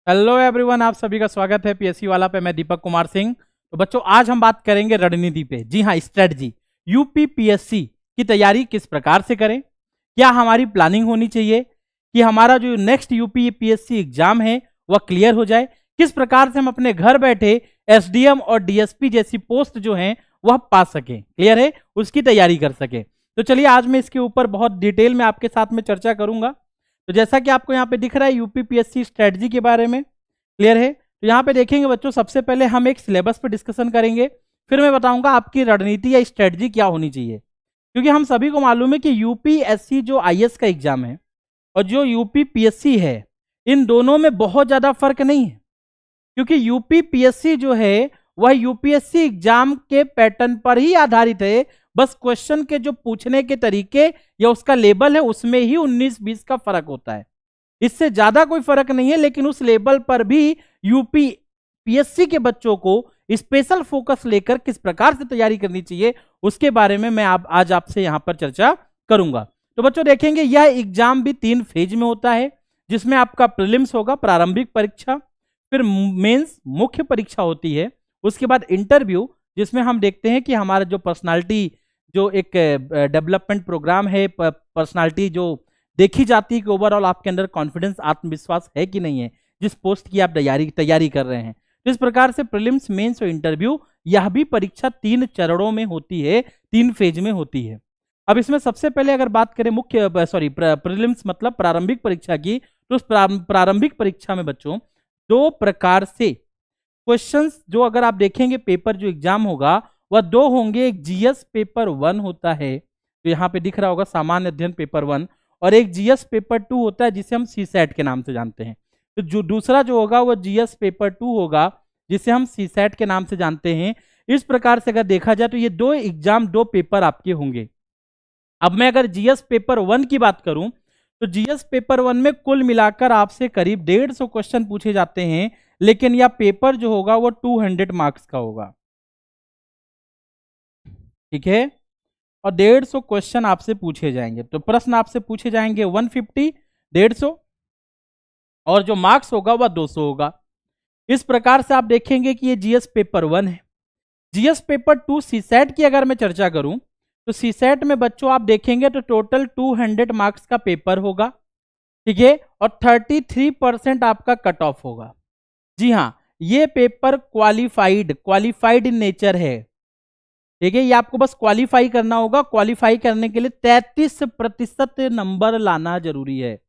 Hello everyone, आप सभी का स्वागत है पीएससी वाला पे। मैं दीपक कुमार सिंह। तो बच्चों, आज हम बात करेंगे रणनीति पे। जी हाँ, स्ट्रेटजी। यूपी पीएससी की तैयारी किस प्रकार से करें, क्या हमारी प्लानिंग होनी चाहिए कि हमारा जो नेक्स्ट यूपी पीएससी एग्जाम है वह क्लियर हो जाए, किस प्रकार से हम अपने घर बैठे एसडीएम और डीएसपी जैसी पोस्ट जो हैं वह पा सकें, क्लियर है, उसकी तैयारी कर सकें। तो चलिए, आज मैं इसके ऊपर बहुत डिटेल में आपके साथ में चर्चा करूंगा। तो जैसा कि आपको यहाँ पे दिख रहा है यूपी पीएससी स्ट्रेटजी के बारे में, क्लियर है। तो यहाँ पे देखेंगे बच्चों, सबसे पहले हम एक सिलेबस पे डिस्कशन करेंगे, फिर मैं बताऊंगा आपकी रणनीति या स्ट्रेटजी क्या होनी चाहिए। क्योंकि हम सभी को मालूम है कि यूपीएससी जो आईएएस का एग्जाम है और जो यूपी पीएससी है, इन दोनों में बहुत ज्यादा फर्क नहीं है। क्योंकि यूपी पीएससी जो है वह यूपीएससी एग्जाम के पैटर्न पर ही आधारित है। बस क्वेश्चन के जो पूछने के तरीके या उसका लेवल है उसमें ही 19-20 का फर्क होता है, इससे ज्यादा कोई फर्क नहीं है। लेकिन उस लेवल पर भी यूपी पीएससी के बच्चों को स्पेशल फोकस लेकर किस प्रकार से तैयारी करनी चाहिए उसके बारे में मैं आज आपसे यहां पर चर्चा करूंगा। तो बच्चों देखेंगे, यह एग्जाम भी 3 फेज में होता है, जिसमें आपका प्रीलिम्स होगा, प्रारंभिक परीक्षा, फिर मेंस मुख्य परीक्षा होती है, उसके बाद इंटरव्यू, जिसमें हम देखते हैं कि हमारा जो पर्सनालिटी, जो एक डेवलपमेंट प्रोग्राम है, पर्सनालिटी जो देखी जाती है कि ओवरऑल आपके अंदर कॉन्फिडेंस, आत्मविश्वास है कि नहीं है, जिस पोस्ट की आप तैयारी कर रहे हैं। तो इस प्रकार से प्रीलिम्स, मेंस और इंटरव्यू, यह भी परीक्षा 3 चरणों में होती है, 3 फेज में होती है। अब इसमें सबसे पहले अगर बात करें प्रीलिम्स मतलब प्रारंभिक परीक्षा की, तो उस प्रारंभिक परीक्षा में बच्चों 2 प्रकार से क्वेश्चंस, जो अगर आप देखेंगे पेपर जो एग्जाम होगा वह 2 होंगे। एक जीएस पेपर 1 होता है, तो यहाँ पे दिख रहा होगा सामान्य अध्ययन पेपर 1, और एक जीएस पेपर 2 होता है जिसे हम सीसैट के नाम से जानते हैं। तो जो दूसरा जो होगा वो जीएस पेपर 2 होगा, जिसे हम सीसैट के नाम से जानते हैं। इस प्रकार से अगर देखा जाए तो ये 2 एग्जाम, 2 पेपर आपके होंगे। अब मैं अगर जीएस पेपर 1 की बात करूं, तो जीएस पेपर 1 में कुल मिलाकर आपसे करीब 150 क्वेश्चन पूछे जाते हैं, लेकिन यह पेपर जो होगा वो 200 मार्क्स का होगा, ठीक है। और 150 क्वेश्चन आपसे पूछे जाएंगे, तो प्रश्न आपसे पूछे जाएंगे 150, 150, और जो मार्क्स होगा वह 200 होगा। इस प्रकार से आप देखेंगे कि ये जीएस पेपर 1 है। जीएस पेपर 2 सीसैट की अगर मैं चर्चा करूं, तो सीसैट में बच्चों आप देखेंगे तो टोटल 200 मार्क्स का पेपर होगा, ठीक है, और 33% आपका कट ऑफ होगा। जी हाँ, ये पेपर क्वालिफाइड इन नेचर है, ठीक है। ये आपको बस क्वालिफाई करना होगा। क्वालिफाई करने के लिए 33% नंबर लाना जरूरी है।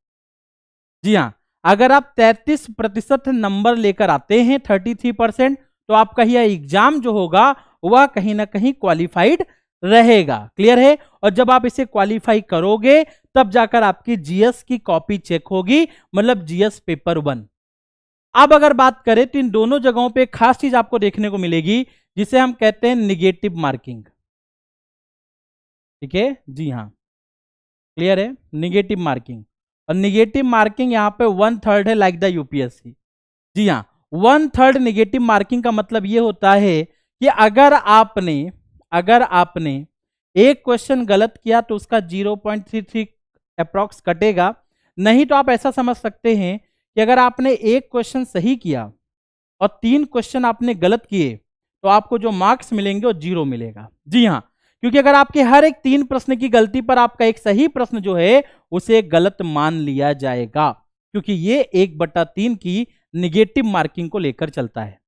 जी हाँ, अगर आप 33% नंबर लेकर आते हैं, 33%, तो आपका यह एग्जाम जो होगा वह कहीं ना कहीं क्वालिफाइड रहेगा, क्लियर है। और जब आप इसे क्वालिफाई करोगे तब जाकर आपकी जीएस की कॉपी चेक होगी, मतलब जीएस पेपर 1। अब अगर बात करें तो इन दोनों जगहों पे खास चीज आपको देखने को मिलेगी, जिसे हम कहते हैं निगेटिव मार्किंग, ठीक है। जी हाँ, क्लियर है, निगेटिव मार्किंग। और निगेटिव मार्किंग यहाँ पे 1/3 है, लाइक द यूपीएससी। जी हाँ, 1/3 निगेटिव मार्किंग का मतलब ये होता है कि अगर आपने एक क्वेश्चन गलत किया तो उसका 0.33 अप्रॉक्स कटेगा। नहीं तो आप ऐसा समझ सकते हैं कि अगर आपने एक क्वेश्चन सही किया और 3 क्वेश्चन आपने गलत किए, तो आपको जो मार्क्स मिलेंगे वो 0 मिलेगा। जी हाँ, क्योंकि अगर आपके हर एक 3 प्रश्न की गलती पर आपका एक सही प्रश्न जो है उसे गलत मान लिया जाएगा, क्योंकि ये 1/3 की निगेटिव मार्किंग को लेकर चलता है।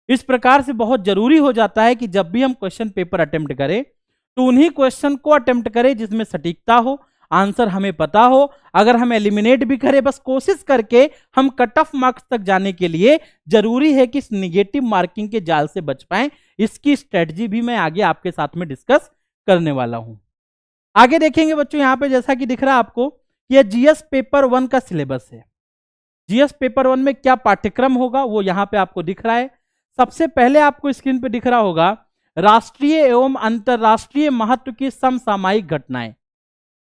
इस प्रकार से बहुत जरूरी हो जाता है कि जब भी हम क्वेश्चन पेपर अटेम्प्ट करें तो उन्हीं क्वेश्चन को अटेम्प्ट करें जिसमें सटीकता हो, आंसर हमें पता हो। अगर हम एलिमिनेट भी करें, बस कोशिश करके हम कट ऑफ मार्क्स तक जाने के लिए जरूरी है कि इस निगेटिव मार्किंग के जाल से बच पाएं। इसकी स्ट्रेटजी भी मैं आगे आपके साथ में डिस्कस करने वाला हूं। आगे देखेंगे बच्चों, यहां पे जैसा कि दिख रहा है आपको, यह जीएस पेपर 1 का सिलेबस है। जीएस पेपर 1 में क्या पाठ्यक्रम होगा वो यहां पे आपको दिख रहा है। सबसे पहले आपको स्क्रीन पे दिख रहा होगा राष्ट्रीय एवं अंतरराष्ट्रीय महत्व की समसामयिक घटनाएं,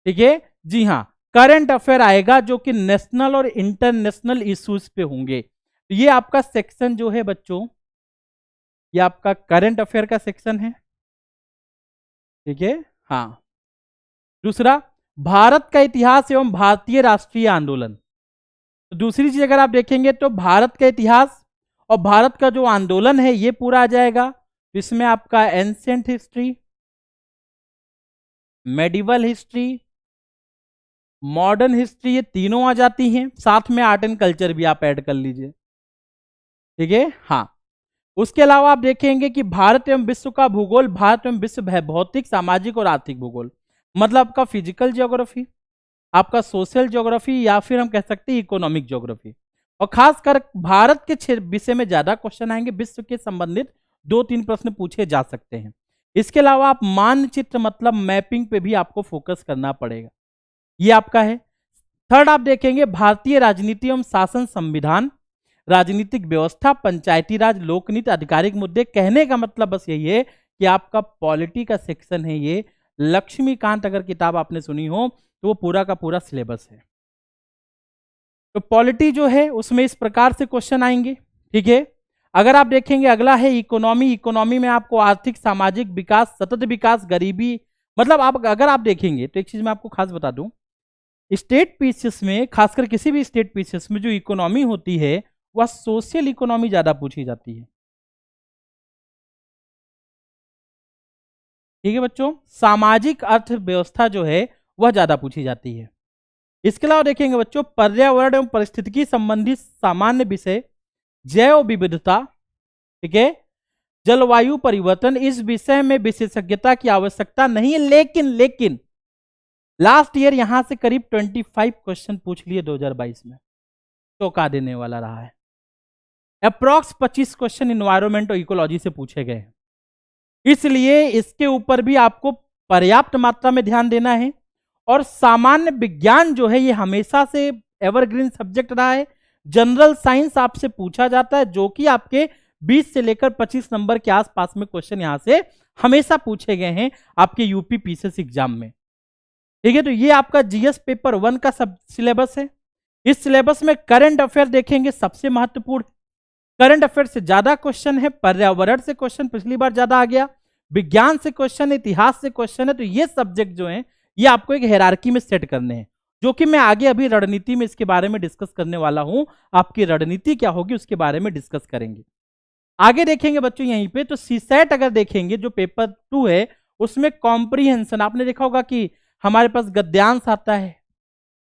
ठीक है। जी हाँ, करंट अफेयर आएगा जो कि नेशनल और इंटरनेशनल इश्यूज पे होंगे। तो ये आपका सेक्शन जो है बच्चों, ये आपका करंट अफेयर का सेक्शन है, ठीक है। हाँ, दूसरा, भारत का इतिहास एवं भारतीय राष्ट्रीय आंदोलन, तो दूसरी चीज अगर आप देखेंगे तो भारत का इतिहास और भारत का जो आंदोलन है ये पूरा आ जाएगा। तो इसमें आपका ancient history, medieval history, modern history, ये तीनों आ जाती हैं। साथ में आर्ट एंड कल्चर भी आप ऐड कर लीजिए, ठीक है। हाँ, उसके अलावा आप देखेंगे कि भारत एवं विश्व का भूगोल, भारत एवं विश्व है भौतिक, सामाजिक और आर्थिक भूगोल, मतलब आपका फिजिकल ज्योग्राफी, आपका सोशल ज्योग्राफी, या फिर हम कह सकते हैं इकोनॉमिक ज्योग्राफी। और खासकर भारत के विषय में ज्यादा क्वेश्चन आएंगे, विश्व के संबंधित 2-3 प्रश्न पूछे जा सकते हैं। इसके अलावा आप मानचित्र मतलब मैपिंग पे भी आपको फोकस करना पड़ेगा, ये आपका है। थर्ड आप देखेंगे भारतीय राजनीति एवं शासन, संविधान, राजनीतिक व्यवस्था, पंचायती राज, लोकनीति, आधिकारिक मुद्दे। कहने का मतलब बस यही है कि आपका पॉलिटी का सेक्शन है ये। लक्ष्मीकांत अगर किताब आपने सुनी हो तो वो पूरा का पूरा सिलेबस है। तो पॉलिटी जो है उसमें इस प्रकार से क्वेश्चन आएंगे, ठीक है। अगर आप देखेंगे अगला है इकोनॉमी, इकोनॉमी में आपको आर्थिक, सामाजिक विकास, सतत विकास, गरीबी, मतलब आप अगर आप देखेंगे तो एक चीज मैं आपको खास बता दूं, स्टेट पीसीएस में, खासकर किसी भी स्टेट पीसीएस में जो इकोनॉमी होती है वह सोशल इकोनॉमी ज्यादा पूछी जाती है, ठीक है बच्चों। सामाजिक अर्थव्यवस्था जो है वह ज्यादा पूछी जाती है। इसके अलावा देखेंगे बच्चों पर्यावरण एवं परिस्थितिकी संबंधी सामान्य विषय, जैव विविधता, ठीक है, जलवायु परिवर्तन, इस विषय में विशेषज्ञता की आवश्यकता नहीं है, लेकिन लास्ट ईयर यहां से करीब 25 क्वेश्चन पूछ लिए 2022 में, चौंका देने वाला रहा है। अप्रॉक्स 25 क्वेश्चन इन्वायरमेंट और इकोलॉजी से पूछे गए हैं, इसलिए इसके ऊपर भी आपको पर्याप्त मात्रा में ध्यान देना है। और सामान्य विज्ञान जो है ये हमेशा से एवरग्रीन सब्जेक्ट रहा है। जनरल साइंस आपसे पूछा जाता है, जो कि आपके 20 से लेकर 25 नंबर के आसपास में क्वेश्चन यहां से हमेशा पूछे गए हैं आपके यूपी पीसीएस एग्जाम में, ठीक है। तो ये आपका जीएस पेपर 1 का सब सिलेबस है। इस सिलेबस में करंट अफेयर देखेंगे सबसे महत्वपूर्ण, करंट अफेयर से ज्यादा क्वेश्चन है, पर्यावरण से क्वेश्चन पिछली बार ज्यादा आ गया, विज्ञान से क्वेश्चन, इतिहास से क्वेश्चन है। तो ये सब्जेक्ट जो है ये आपको एक हायरार्की में सेट करने हैं, जो कि मैं आगे अभी रणनीति में इसके बारे में डिस्कस करने वाला हूं। आपकी रणनीति क्या होगी उसके बारे में डिस्कस करेंगे। आगे देखेंगे बच्चों यहीं पे तो सीसेट अगर देखेंगे जो पेपर 2 है उसमें कॉम्प्रीहेंशन, आपने देखा होगा कि हमारे पास गद्यांश आता है,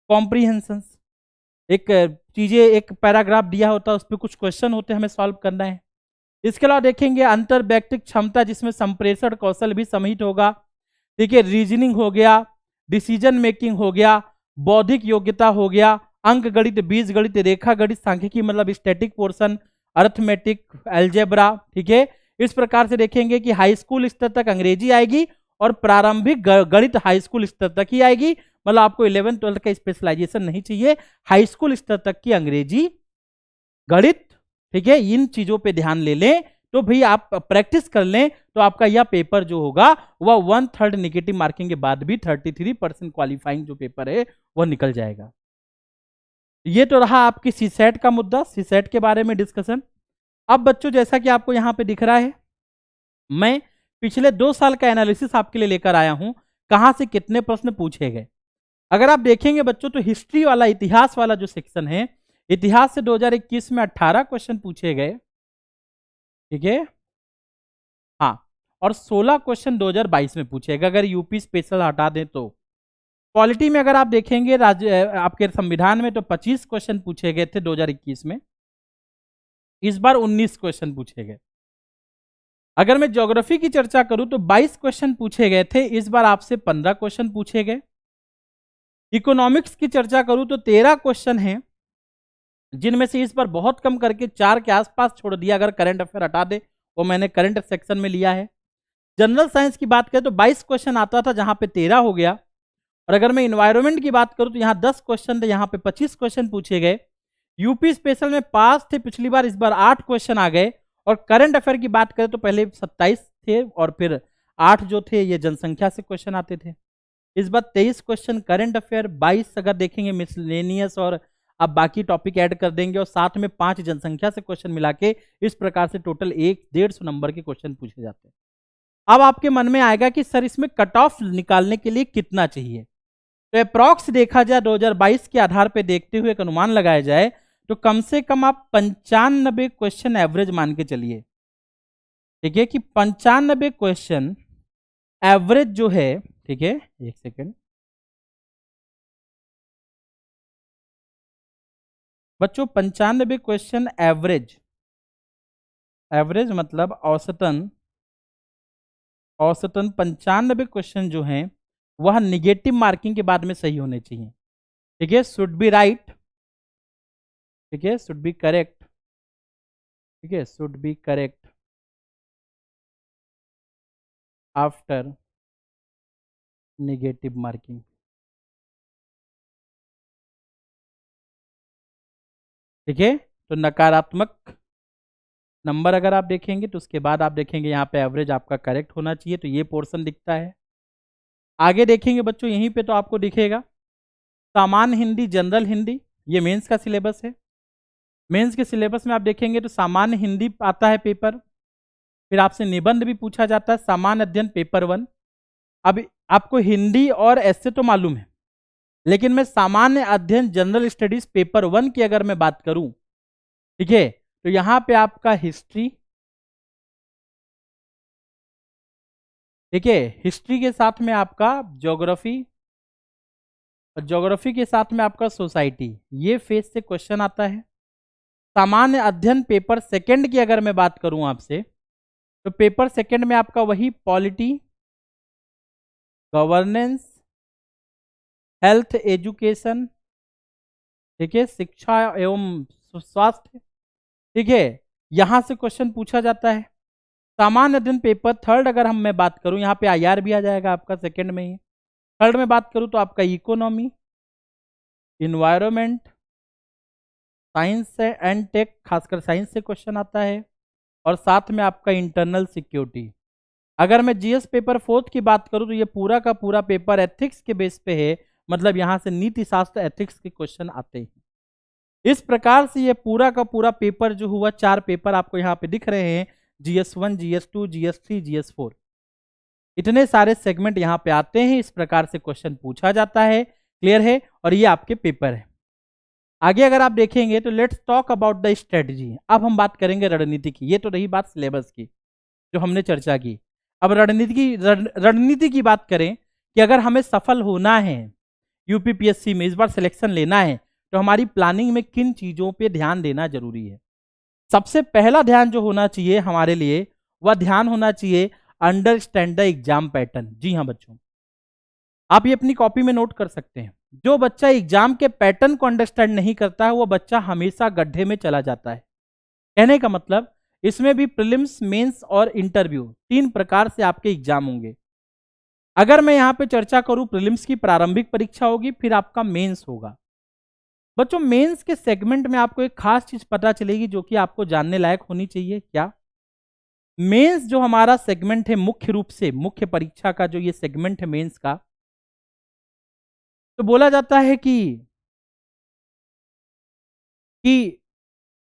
कॉम्प्रीहेंशन, एक चीजें, एक पैराग्राफ दिया होता है उस पर कुछ क्वेश्चन होते हैं, हमें सॉल्व करना है। इसके अलावा देखेंगे अंतर व्यक्तिक क्षमता, जिसमें संप्रेषण कौशल भी समाहित होगा, ठीक है, रीजनिंग हो गया, डिसीजन मेकिंग हो गया, बौद्धिक योग्यता हो गया, अंक गणित, बीज गणित, रेखा गणित, सांख्यिकी मतलब स्टैटिक पोर्शन, अर्थमेटिक, अलजेब्रा, ठीक है। इस प्रकार से देखेंगे कि हाई स्कूल स्तर तक अंग्रेजी आएगी और प्रारंभिक गणित हाई स्कूल स्तर तक ही आएगी, मतलब आपको 11th-12th का स्पेशलाइजेशन नहीं चाहिए, हाई स्कूल स्तर तक की अंग्रेजी, गणित, ठीक है। इन चीजों पे ध्यान ले लें तो भाई आप प्रैक्टिस कर लें तो आपका यह पेपर जो होगा वह 1/3 नेगेटिव मार्किंग के बाद भी 33% क्वालिफाइंग जो पेपर है वह निकल जाएगा। ये तो रहा आपकी सीसेट का मुद्दा, सीसेट के बारे में डिस्कशन। अब बच्चों जैसा कि आपको यहां पे दिख रहा है, मैं पिछले 2 साल का एनालिसिस आपके लिए लेकर आया हूं, कहां से कितने प्रश्न पूछे गए। अगर आप देखेंगे बच्चों तो हिस्ट्री वाला, इतिहास वाला जो सेक्शन है, इतिहास से 2021 में 18 क्वेश्चन पूछे गए, ठीक है, हाँ, और 16 क्वेश्चन 2022 में पूछे गए अगर यूपी स्पेशल हटा दें तो। पॉलिटी में अगर आप देखेंगे आपके संविधान में तो 25 क्वेश्चन पूछे गए थे 2021 में, इस बार 19 क्वेश्चन पूछे गए। अगर मैं ज्योग्राफी की चर्चा करूं तो 22 क्वेश्चन पूछे गए थे, इस बार आपसे 15 क्वेश्चन पूछे गए। इकोनॉमिक्स की चर्चा करूं तो 13 क्वेश्चन हैं, जिनमें से इस बार बहुत कम करके 4 के आसपास छोड़ दिया, अगर करंट अफेयर हटा दे, वो मैंने करंट सेक्शन में लिया है। जनरल साइंस की बात करें तो 22 क्वेश्चन आता था, जहां पे 13 हो गया। और अगर मैं इन्वायरमेंट की बात करूं तो यहाँ 10 क्वेश्चन थे, यहाँ पे 25 क्वेश्चन पूछे गए। यूपी स्पेशल में 5 थे पिछली बार, इस बार 8 क्वेश्चन आ गए। और करंट अफेयर की बात करें तो पहले 27 थे और फिर 8 जो थे ये जनसंख्या से क्वेश्चन आते थे। इस बार 23 क्वेश्चन करंट अफेयर, 22 अगर देखेंगे मिसलेनियस, और अब बाकी टॉपिक ऐड कर देंगे, और साथ में 5 जनसंख्या से क्वेश्चन मिला के इस प्रकार से टोटल 150 नंबर के क्वेश्चन पूछे जाते हैं। अब आपके मन में आएगा कि सर इसमें कट ऑफ निकालने के लिए कितना चाहिए, तो अप्रॉक्स देखा जाए 2022 के आधार पे देखते हुए एक अनुमान लगाया जाए तो कम से कम आप 95 क्वेश्चन एवरेज मान के चलिए। ठीक है कि 95 क्वेश्चन एवरेज जो है, ठीक है, एक सेकेंड बच्चों, 95 क्वेश्चन एवरेज, एवरेज मतलब औसतन 95 क्वेश्चन जो हैं वह निगेटिव मार्किंग के बाद में सही होने चाहिए। ठीक है, शुड बी राइट, ठीक है, शुड बी करेक्ट, ठीक है, should be correct after negative marking. ठीक है, तो नकारात्मक नंबर अगर आप देखेंगे तो उसके बाद आप देखेंगे यहाँ पे एवरेज आपका करेक्ट होना चाहिए, तो ये पोर्शन दिखता है। आगे देखेंगे बच्चों यहीं पे तो आपको दिखेगा सामान्य हिंदी, जनरल हिंदी, ये मेंस का सिलेबस है। मेंस के सिलेबस में आप देखेंगे तो सामान्य हिंदी आता है पेपर, फिर आपसे निबंध भी पूछा जाता है, सामान्य अध्ययन पेपर 1। अब आपको हिंदी और ऐसे तो मालूम है, लेकिन मैं सामान्य अध्ययन जनरल स्टडीज पेपर 1 की अगर मैं बात करूं, ठीक है, तो यहां पे आपका हिस्ट्री, ठीक है, हिस्ट्री के साथ में आपका ज्योग्राफी और ज्योग्राफी के साथ में आपका सोसाइटी, ये फेज से क्वेश्चन आता है। सामान्य अध्ययन पेपर सेकंड की अगर मैं बात करूं आपसे, तो पेपर सेकंड में आपका वही पॉलिटी, गवर्नेंस, हेल्थ एजुकेशन, ठीक है, शिक्षा एवं स्वास्थ्य, ठीक है, यहां से क्वेश्चन पूछा जाता है। सामान्य अध्ययन पेपर थर्ड अगर मैं बात करूं, यहाँ पे आईआर भी आ जाएगा आपका सेकंड में ही। थर्ड में बात करूं तो आपका economy, environment, science and tech, खासकर साइंस से क्वेश्चन आता है, और साथ में आपका इंटरनल सिक्योरिटी। अगर मैं जीएस पेपर फोर्थ की बात करूं तो ये पूरा का पूरा पेपर एथिक्स के बेस पे है, मतलब यहां से नीति शास्त्र एथिक्स के क्वेश्चन आते हैं। इस प्रकार से ये पूरा का पूरा पेपर जो हुआ, 4 पेपर आपको यहाँ पे दिख रहे हैं, GS1, GS2, GS3, GS4, इतने सारे सेगमेंट यहाँ पे आते हैं। इस प्रकार से क्वेश्चन पूछा जाता है, क्लियर है, और ये आपके पेपर है। आगे अगर आप देखेंगे तो let's talk about the strategy. अब हम बात करेंगे रणनीति की। ये तो रही बात सिलेबस की जो हमने चर्चा की। अब रणनीति की बात करें कि अगर हमें सफल होना है यूपीपीएससी में, इस बार सिलेक्शन लेना है, तो हमारी प्लानिंग में किन चीजों पे ध्यान देना जरूरी है। सबसे पहला ध्यान जो होना चाहिए हमारे लिए, वह ध्यान होना चाहिए अंडरस्टैंड द एग्जाम पैटर्न। जी हाँ बच्चों, आप ये अपनी कॉपी में नोट कर सकते हैं। जो बच्चा एग्जाम के पैटर्न को अंडरस्टैंड नहीं करता है, वो बच्चा हमेशा गड्ढे में चला जाता है। कहने का मतलब, इसमें भी प्रीलिम्स, मेंस और इंटरव्यू, 3 प्रकार से आपके एग्जाम होंगे। अगर मैं यहां पे चर्चा करूं, प्रीलिम्स की प्रारंभिक परीक्षा होगी, फिर आपका मेंस होगा। बच्चों मेंस के सेगमेंट में आपको एक खास चीज पता चलेगी जो कि आपको जानने लायक होनी चाहिए। क्या? मेंस जो हमारा सेगमेंट है, मुख्य रूप से मुख्य परीक्षा का जो ये सेगमेंट है मेंस का, तो बोला जाता है कि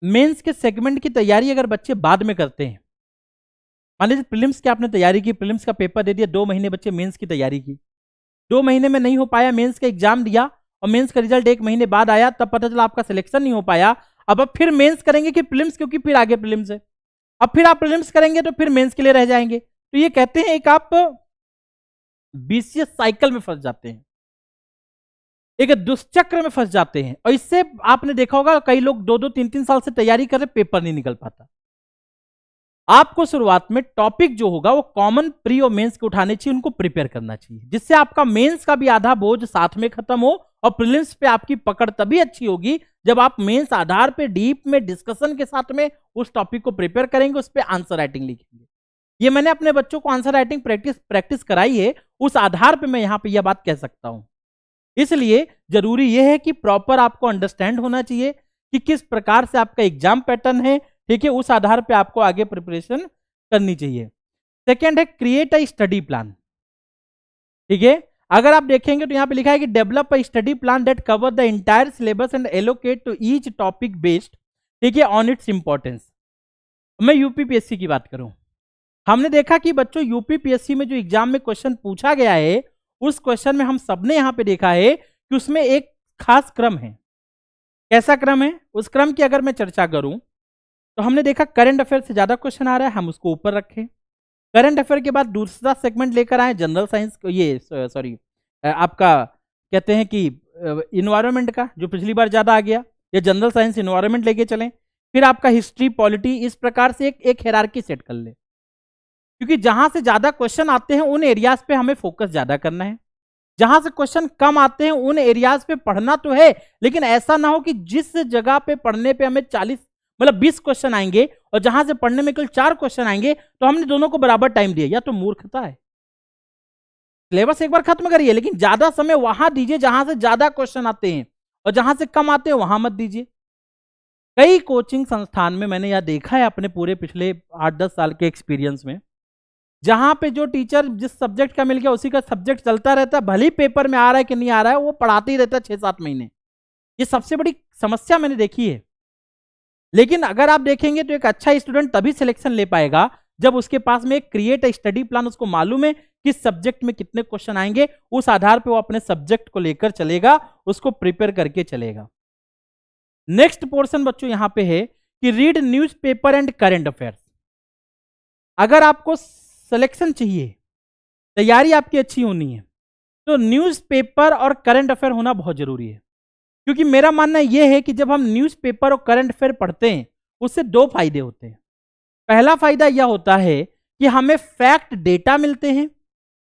मेंस के सेगमेंट की तैयारी अगर बच्चे बाद में करते हैं, मान लीजिए प्रीलिम्स की आपने तैयारी की, प्रीलिम्स का पेपर दे दिया, 2 महीने बच्चे मेंस की तैयारी की, 2 महीने में नहीं हो पाया, मेंस का एग्जाम दिया और मेंस का रिजल्ट 1 महीने बाद आया, तब पता चला आपका सिलेक्शन नहीं हो पाया। अब फिर मेंस करेंगे कि प्रीलिम्स, क्योंकि फिर आगे प्रीलिम्स है। अब फिर आप प्रीलिम्स करेंगे तो फिर मेंस के लिए रह जाएंगे। तो ये कहते हैं एक आप बीसीएस साइकिल में फंस जाते हैं, एक दुष्चक्र में फंस जाते हैं। और इससे आपने देखा होगा कई लोग 2-2, 3-3 साल से तैयारी कर रहे, पेपर नहीं निकल पाता। आपको शुरुआत में टॉपिक जो होगा वो कॉमन प्री और मेंस के उठाने चाहिए, उनको प्रिपेयर करना चाहिए, जिससे आपका मेंस का भी आधा बोझ साथ में खत्म हो और प्रीलिम्स पे आपकी पकड़ तभी अच्छी होगी जब आप मेंस आधार पे डीप में डिस्कशन के साथ में उस टॉपिक को प्रिपेयर करेंगे, उस पर आंसर राइटिंग लिखेंगे। ये मैंने अपने बच्चों को आंसर राइटिंग प्रैक्टिस कराई है, उस आधार पे मैं यहां पे यह बात कह सकता हूं। इसलिए जरूरी यह है कि प्रॉपर आपको अंडरस्टैंड होना चाहिए कि किस प्रकार से आपका एग्जाम पैटर्न है, ठीक है, उस आधार पे आपको आगे प्रिपरेशन करनी चाहिए। सेकेंड है क्रिएट अ स्टडी प्लान। ठीक है, अगर आप देखेंगे तो यहां पे लिखा है कि develop a study plan that cover the entire syllabus and allocate to each topic based, ठीक है, ऑन इट्स इंपॉर्टेंस। मैं यूपीपीएससी की बात करूं, हमने देखा कि बच्चों यूपीपीएससी में जो एग्जाम में क्वेश्चन पूछा गया है उस क्वेश्चन में हम सबने यहां पे देखा है कि उसमें एक खास क्रम है। कैसा क्रम है? उस क्रम की अगर मैं चर्चा करूं तो हमने देखा करंट अफेयर से ज्यादा क्वेश्चन आ रहा है, हम उसको ऊपर रखें। करंट अफेयर के बाद दूसरा सेगमेंट लेकर आए जनरल साइंस, ये सॉरी आपका कहते हैं कि इन्वायरमेंट का, जो पिछली बार ज्यादा आ गया, या जनरल साइंस इन्वायरमेंट लेके चलें। फिर आपका हिस्ट्री, पॉलिटी, इस प्रकार से एक हायरार्की सेट कर ले, क्योंकि जहां से ज्यादा क्वेश्चन आते हैं उन एरियाज पे हमें फोकस ज्यादा करना है। जहां से क्वेश्चन कम आते हैं उन एरियाज पे पढ़ना तो है, लेकिन ऐसा ना हो कि जिस जगह पे पढ़ने पे हमें 20 क्वेश्चन आएंगे और जहां से पढ़ने में केवल 4 क्वेश्चन आएंगे, तो हमने दोनों को बराबर टाइम दिया, या तो मूर्खता है। सिलेबस एक बार खत्म करिए, लेकिन ज्यादा समय वहां दीजिए जहां से ज्यादा क्वेश्चन आते हैं, और जहां से कम आते हैं वहां मत दीजिए। कई कोचिंग संस्थान में मैंने यह देखा है अपने पूरे पिछले 8-10 साल के एक्सपीरियंस में, जहां पे जो टीचर जिस सब्जेक्ट का मिल गया उसी का सब्जेक्ट चलता रहता है, भले ही पेपर में आ रहा है कि नहीं आ रहा है, वो पढ़ाते ही रहता है 6-7 महीने। ये सबसे बड़ी समस्या मैंने देखी है। लेकिन अगर आप देखेंगे तो एक अच्छा स्टूडेंट तभी सिलेक्शन ले पाएगा जब उसके पास में एक क्रिएट स्टडी प्लान, उसको मालूम है किस सब्जेक्ट में कितने क्वेश्चन आएंगे, उस आधार पे वो अपने सब्जेक्ट को लेकर चलेगा, उसको प्रिपेयर करके चलेगा। नेक्स्ट पोर्शन बच्चों यहां पे है कि read newspaper and current affairs. अगर आपको सिलेक्शन चाहिए, तैयारी आपकी अच्छी होनी है, तो न्यूज़पेपर और करंट अफेयर होना बहुत जरूरी है। क्योंकि मेरा मानना यह है कि जब हम न्यूज़पेपर और करंट अफेयर पढ़ते हैं, उससे 2 फायदे होते हैं। पहला फायदा यह होता है कि हमें फैक्ट डेटा मिलते हैं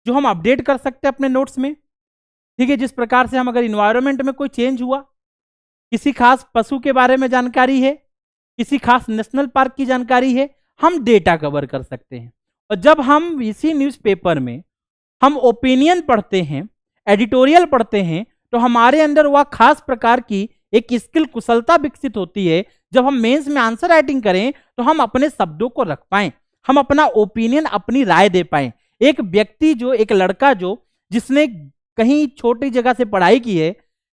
जो हम अपडेट कर सकते हैं अपने नोट्स में। ठीक है, जिस प्रकार से हम अगर इन्वायरमेंट में कोई चेंज हुआ, किसी खास पशु के बारे में जानकारी है, किसी खास नेशनल पार्क की जानकारी है, हम डेटा कवर कर सकते हैं। और जब हम इसी न्यूज़पेपर में हम ओपिनियन पढ़ते हैं, एडिटोरियल पढ़ते हैं, तो हमारे अंदर वह खास प्रकार की एक स्किल, कुशलता विकसित होती है। जब हम मेंस में आंसर राइटिंग करें तो हम अपने शब्दों को रख पाएं, हम अपना ओपिनियन, अपनी राय दे पाएं। एक व्यक्ति जो, एक लड़का जो जिसने कहीं छोटी जगह से पढ़ाई की है,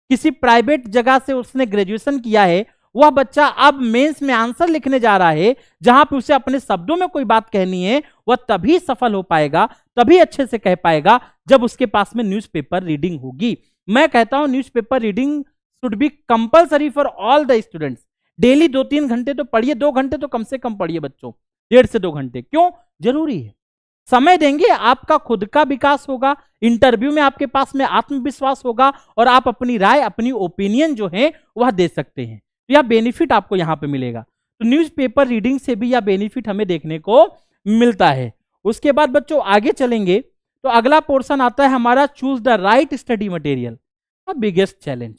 किसी प्राइवेट जगह से उसने ग्रेजुएशन किया है, वह बच्चा अब मेंस में आंसर लिखने जा रहा है, जहां पे उसे अपने शब्दों में कोई बात कहनी है, वह तभी सफल हो पाएगा, तभी अच्छे से कह पाएगा जब उसके पास में न्यूज़पेपर रीडिंग होगी। मैं कहता हूं newspaper reading should be compulsory for all the students. Daily 2-3 घंटे तो पढ़िए, 2 घंटे तो कम से कम पढ़िए बच्चों, 1.5 से 2 घंटे। क्यों? जरूरी है। समय देंगे, आपका खुद का विकास होगा, इंटरव्यू में आपके पास में आत्मविश्वास होगा, और आप अपनी राय, अपनी ओपिनियन जो है वह दे सकते हैं। यह बेनिफिट आपको यहां पे मिलेगा। तो न्यूज़पेपर रीडिंग से भी यह बेनिफिट हमें देखने को मिलता है। उसके बाद बच्चों आगे चलेंगे तो अगला पोर्शन आता है हमारा, choose the right study material, biggest challenge.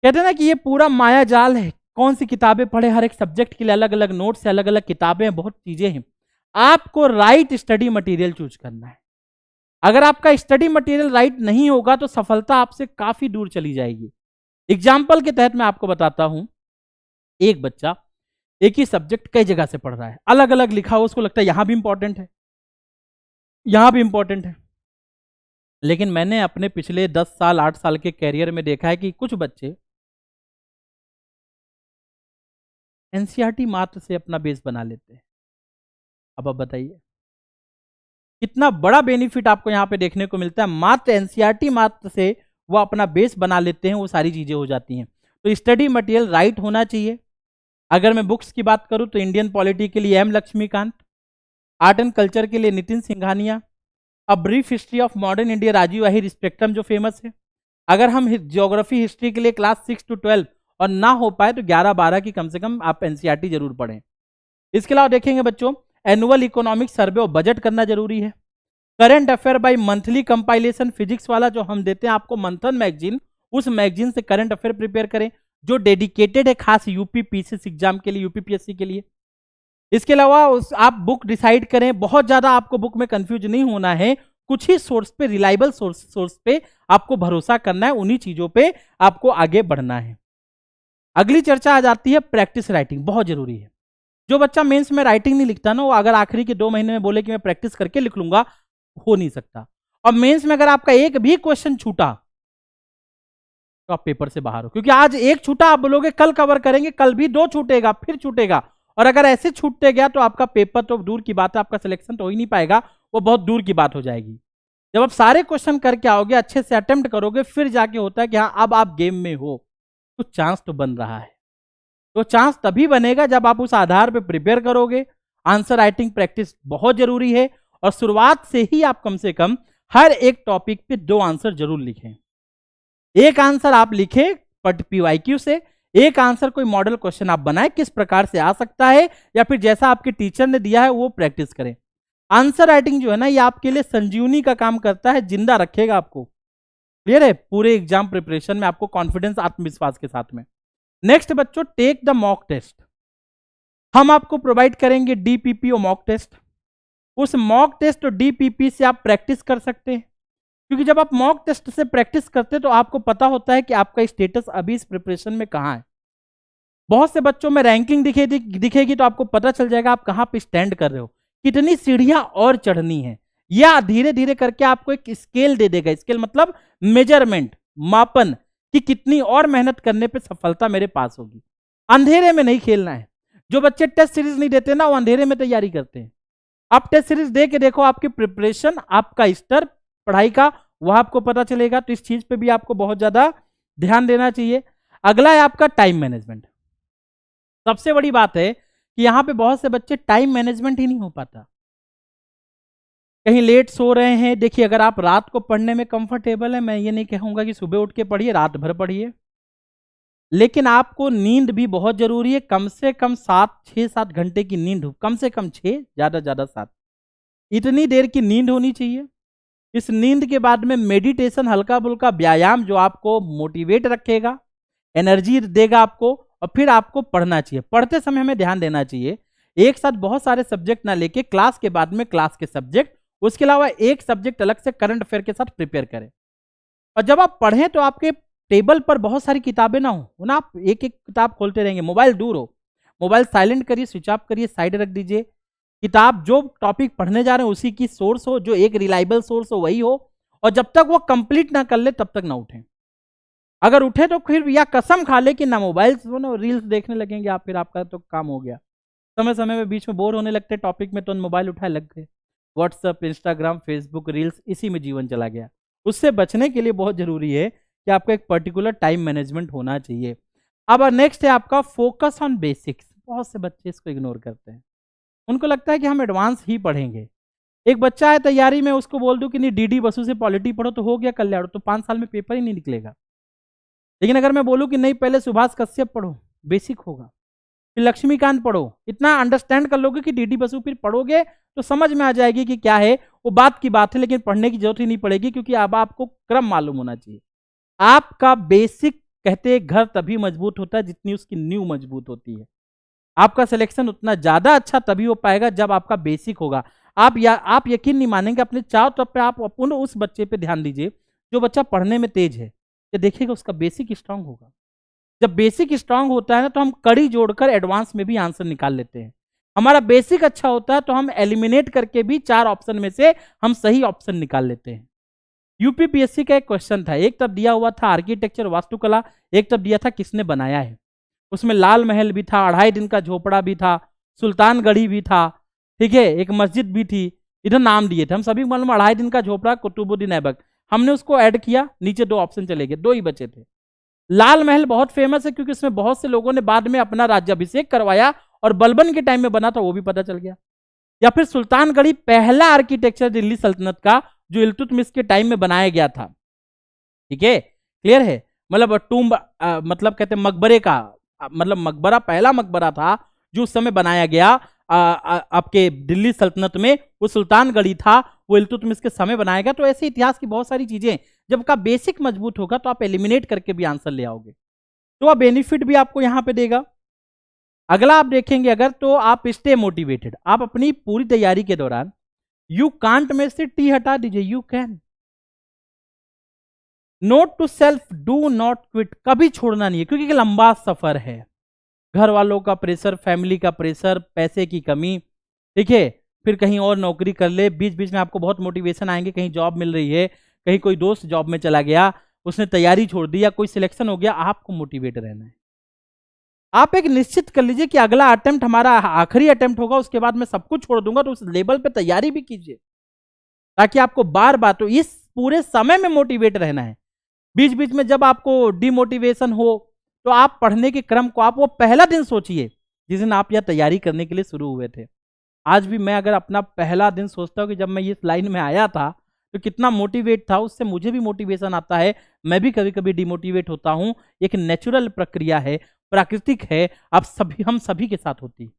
कहते हैं ना कि ये पूरा माया जाल है, कौन सी किताबें पढ़े, हर एक सब्जेक्ट के लिए अलग अलग नोट्स है, अलग अलग किताबें, बहुत चीजें हैं। आपको राइट स्टडी मटेरियल चूज करना है। अगर आपका स्टडी मटेरियल राइट नहीं होगा तो सफलता आपसे काफी दूर चली जाएगी। एग्जाम्पल के तहत मैं आपको बताता हूं, एक बच्चा एक ही सब्जेक्ट कई जगह से पढ़ रहा है, अलग अलग लिखा हो, उसको लगता है यहां भी इंपॉर्टेंट है, यहां भी इंपॉर्टेंट है। लेकिन मैंने अपने पिछले 10 साल 8 साल के कैरियर में देखा है कि कुछ बच्चे एनसीईआरटी मात्र से अपना बेस बना लेते हैं। अब आप बताइए कितना बड़ा बेनिफिट आपको यहां पे देखने को मिलता है। मात्र एनसीईआरटी मात्र से वो अपना बेस बना लेते हैं, वो सारी चीजें हो जाती हैं। तो स्टडी मटेरियल राइट होना चाहिए। अगर मैं बुक्स की बात करूं तो इंडियन पॉलिटी के लिए M Lakshmikant, art and culture के लिए Nitin Singhania, a brief history of modern India Rajiv Ahir spectrum जो फेमस है। अगर हम ज्योग्राफी हिस्ट्री के लिए क्लास 6 to 12 और ना हो पाए तो 11-12 की कम से कम आप एनसीईआरटी जरूर पढ़ें। इसके अलावा देखेंगे बच्चों, एनुअल इकोनॉमिक सर्वे और बजट करना जरूरी है। Current affair by monthly compilation, physics वाला जो हम देते हैं आपको मंथन मैगजीन, उस मैगजीन से करंट अफेयर प्रिपेयर करें जो डेडिकेटेड है खास यूपी पीसीएस एग्जाम के लिए, यूपीपीएससी के लिए। इसके अलावा आप बुक डिसाइड करें, बहुत ज्यादा आपको बुक में कंफ्यूज नहीं होना है, कुछ ही सोर्स पे, रिलायबल सोर्स पे आपको भरोसा करना है, उन्हीं चीजों पे आपको आगे बढ़ना है। अगली चर्चा आ जाती है प्रैक्टिस राइटिंग, बहुत जरूरी है। जो बच्चा मेंस में राइटिंग नहीं लिखता ना, वो अगर आखिरी के 2 महीने में बोले कि मैं प्रैक्टिस करके लिख लूंगा, हो नहीं सकता। और मेंस में अगर आपका एक भी क्वेश्चन छूटा तो आप पेपर से बाहर हो, क्योंकि आज एक छूटा आप बोलोगे कल कवर करेंगे, कल भी 2 छूटेगा, फिर छूटेगा, और अगर ऐसे छूटते गया तो आपका पेपर तो दूर की बात है, आपका सिलेक्शन तो हो ही नहीं पाएगा, वो बहुत दूर की बात हो जाएगी। जब आप सारे क्वेश्चन करके आओगे, अच्छे से अटेम्प्ट करोगे, फिर जाके होता है कि हाँ अब आप गेम में हो, कुछ चांस तो बन रहा है। तो चांस तभी बनेगा जब आप उस आधार पे प्रिपेयर करोगे। आंसर राइटिंग प्रैक्टिस बहुत जरूरी है, और शुरुआत से ही आप कम से कम हर एक टॉपिक पे 2 आंसर जरूर लिखें। एक आंसर आप लिखें PYQ से, एक आंसर कोई मॉडल क्वेश्चन आप बनाएं किस प्रकार से आ सकता है, या फिर जैसा आपके टीचर ने दिया है वो प्रैक्टिस करें। आंसर राइटिंग जो है ना, ये आपके लिए संजीवनी का काम करता है, जिंदा रखेगा आपको। क्लियर है? पूरे एग्जाम प्रिपरेशन में आपको कॉन्फिडेंस, आत्मविश्वास के साथ में। नेक्स्ट बच्चों, टेक द मॉक टेस्ट। हम आपको प्रोवाइड करेंगे DPPO मॉक टेस्ट। उस मॉक टेस्ट और DPP से आप प्रैक्टिस कर सकते हैं, क्योंकि जब आप मॉक टेस्ट से प्रैक्टिस करते हैं तो आपको पता होता है कि आपका स्टेटस अभी इस प्रिपरेशन में कहां है। बहुत से बच्चों में रैंकिंग दिखेगी तो आपको पता चल जाएगा आप कहां पे स्टैंड कर रहे हो, कितनी सीढ़ियां और चढ़नी है। या धीरे धीरे करके आपको एक स्केल दे देगा। स्केल मतलब मेजरमेंट, मापन, कि कितनी और मेहनत करने पे सफलता मेरे पास होगी। अंधेरे में नहीं खेलना है। जो बच्चे टेस्ट सीरीज नहीं देते ना, वो अंधेरे में तैयारी करते हैं। आप टेस्ट सीरीज दे के देखो, आपकी प्रिपरेशन, आपका स्तर पढ़ाई का, वह आपको पता चलेगा। तो इस चीज पे भी आपको बहुत ज्यादा ध्यान देना चाहिए। अगला है आपका टाइम मैनेजमेंट। सबसे बड़ी बात है कि यहां पे बहुत से बच्चे टाइम मैनेजमेंट ही नहीं हो पाता, कहीं लेट सो रहे हैं। देखिए, अगर आप रात को पढ़ने में कंफर्टेबल है, मैं ये नहीं कहूंगा कि सुबह उठ के पढ़िए, रात भर पढ़िए, लेकिन आपको नींद भी बहुत जरूरी है। कम से कम 6-7 घंटे की नींद, कम से कम 6, ज्यादा 7, इतनी देर की नींद होनी चाहिए। इस नींद के बाद में मेडिटेशन, हल्का फुल्का व्यायाम जो आपको मोटिवेट रखेगा, एनर्जी देगा आपको, और फिर आपको पढ़ना चाहिए। पढ़ते समय हमें ध्यान देना चाहिए, एक साथ बहुत सारे सब्जेक्ट ना लेके क्लास के बाद में क्लास के सब्जेक्ट, उसके अलावा एक सब्जेक्ट अलग से करंट अफेयर के साथ प्रिपेयर करें। और जब आप पढ़ें तो आपके टेबल पर बहुत सारी किताबें ना हो ना, आप एक एक किताब खोलते रहेंगे। मोबाइल दूर हो, मोबाइल साइलेंट करिए, स्विच ऑफ करिए, साइड रख दीजिए। किताब जो टॉपिक पढ़ने जा रहे हैं उसी की सोर्स हो, जो एक रिलायबल सोर्स हो वही हो, और जब तक वो कंप्लीट ना कर ले तब तक ना उठें। अगर उठे तो फिर या कसम खा ले कि ना मोबाइल रील्स देखने लगेंगे आप, फिर आपका तो काम हो गया। समय समय में बीच में बोर होने लगते टॉपिक में, तो मोबाइल उठाए लग गए, व्हाट्सएप, इंस्टाग्राम, फेसबुक, रील्स, इसी में जीवन चला गया। उससे बचने के लिए बहुत जरूरी है कि आपका एक पर्टिकुलर टाइम मैनेजमेंट होना चाहिए। अब नेक्स्ट है आपका फोकस ऑन बेसिक्स। बहुत से बच्चे इसको इग्नोर करते हैं, उनको लगता है कि हम एडवांस ही पढ़ेंगे। एक बच्चा है तैयारी में, उसको बोल दूं कि नहीं DD बसु से पॉलिटी पढ़ो तो हो गया कल्याण, तो 5 साल में पेपर ही नहीं निकलेगा। लेकिन अगर मैं बोलूं कि नहीं, पहले सुभाष कश्यप पढ़ो, बेसिक होगा, फिर लक्ष्मीकांत पढ़ो, इतना अंडरस्टैंड कर लोगे कि DD बसु, फिर पढ़ोगे तो समझ में आ जाएगी कि क्या है वो, बात की बात है। लेकिन पढ़ने की जरूरत ही नहीं पड़ेगी, क्योंकि अब आपको क्रम मालूम होना चाहिए। आपका बेसिक, कहते हैं घर तभी मजबूत होता है जितनी उसकी नींव मजबूत होती है। आपका सिलेक्शन उतना ज्यादा अच्छा तभी हो पाएगा जब आपका बेसिक होगा। आप यकीन नहीं मानेंगे, अपने चारों तरफ पे आप अपन उस बच्चे पे ध्यान दीजिए जो बच्चा पढ़ने में तेज है, ये देखिएगा उसका बेसिक स्ट्रांग होगा। जब बेसिक स्ट्रांग होता है ना, तो हम कड़ी जोड़कर एडवांस में भी आंसर निकाल लेते हैं। हमारा बेसिक अच्छा होता है तो हम एलिमिनेट करके भी 4 ऑप्शन में से हम सही ऑप्शन निकाल लेते हैं। UPPSC का एक क्वेश्चन था, एक तब दिया हुआ था आर्किटेक्चर वास्तुकला, एक तब दिया था किसने बनाया है। उसमें लाल महल भी था, 2.5 दिन का झोपड़ा भी था, सुल्तानगढ़ी भी था, ठीक है, एक मस्जिद भी थी। इधर नाम दिए थे, हम सभी मालूम 2.5 दिन का झोपड़ा, कुतुबुद्दीन ऐबक, हमने उसको ऐड किया, नीचे 2 ऑप्शन चले गए, 2 ही बचे थे। लाल महल बहुत फेमस है क्योंकि इसमें बहुत से लोगों ने बाद में अपना राज्याभिषेक करवाया, और बलबन के टाइम में बना था, वो भी पता चल गया। या फिर सुल्तानगढ़ी पहला आर्किटेक्चर दिल्ली सल्तनत का, जो इल्तुतमिश के टाइम में बनाया गया था। ठीक है, क्लियर है? मतलब टूम्ब, मतलब कहते हैं मकबरे का, मतलब मकबरा पहला मकबरा था जो उस समय बनाया गया आपके दिल्ली सल्तनत में, वो सुल्तानगढ़ी था, वो इल्तुतमिश के समय बनाया गया। तो ऐसे इतिहास की बहुत सारी चीजें, जब का बेसिक मजबूत होगा तो आप एलिमिनेट करके भी आंसर ले आओगे, तो वह बेनिफिट भी आपको यहां पे देगा। अगला आप देखेंगे अगर, तो आप स्टे मोटिवेटेड। आप अपनी पूरी तैयारी के दौरान यू कांट में से टी हटा दीजिए, you can. Note to self, do not quit, कभी छोड़ना नहीं है, क्योंकि लंबा सफर है। घर वालों का प्रेशर, फैमिली का प्रेशर, पैसे की कमी, ठीक है, फिर कहीं और नौकरी कर ले, बीच बीच में आपको बहुत मोटिवेशन आएंगे, कहीं जॉब मिल रही है, कहीं कोई दोस्त जॉब में चला गया, उसने तैयारी छोड़ दी, या कोई सिलेक्शन हो गया, आपको मोटिवेट रहना है। आप एक निश्चित कर लीजिए कि अगला अटेम्प्ट हमारा आखिरी अटेम्प्ट होगा, उसके बाद मैं सब कुछ छोड़ दूंगा, तो उस लेवल पे तैयारी भी कीजिए। ताकि आपको बार बार, तो इस पूरे समय में मोटिवेट रहना है। बीच बीच में जब आपको डिमोटिवेशन हो तो आप पढ़ने के क्रम को, आप वो पहला दिन सोचिए जिस दिन आप यह तैयारी करने के लिए शुरू हुए थे। आज भी मैं अगर अपना पहला दिन सोचता हूँ कि जब मैं इस लाइन में आया था तो कितना मोटिवेट था, उससे मुझे भी मोटिवेशन आता है। मैं भी कभी कभी डिमोटिवेट होता हूँ। एक नेचुरल प्रक्रिया है, प्राकृतिक है, आप सभी, हम सभी के साथ होती है।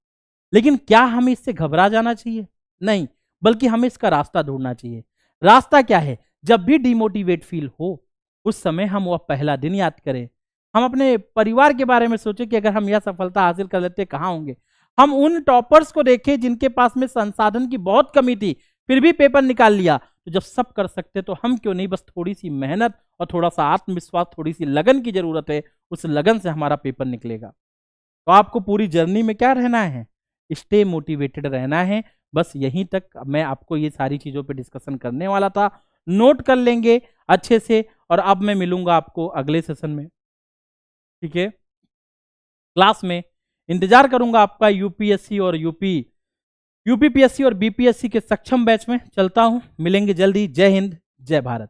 लेकिन क्या हमें इससे घबरा जाना चाहिए? नहीं, बल्कि हमें इसका रास्ता ढूंढना चाहिए। रास्ता क्या है? जब भी डिमोटिवेट फील हो उस समय हम वह पहला दिन याद करें। हम अपने परिवार के बारे में सोचें कि अगर हम यह सफलता हासिल कर लेते कहाँ होंगे। हम उन टॉपर्स को देखें जिनके पास में संसाधन की बहुत कमी थी, फिर भी पेपर निकाल लिया। तो जब सब कर सकते तो हम क्यों नहीं? बस थोड़ी सी मेहनत और थोड़ा सा आत्मविश्वास, थोड़ी सी लगन की जरूरत है। उस लगन से हमारा पेपर निकलेगा। तो आपको पूरी जर्नी में क्या रहना है? स्टे मोटिवेटेड रहना है। बस यहीं तक मैं आपको ये सारी चीज़ों पे डिस्कशन करने वाला था। नोट कर लेंगे अच्छे से, और अब मैं मिलूंगा आपको अगले सेशन में, ठीक है? क्लास में इंतजार करूंगा आपका। यूपीएससी और यूपीपीएससी और बीपीएससी के सक्षम बैच में चलता हूं। मिलेंगे जल्दी। जय हिंद, जय भारत।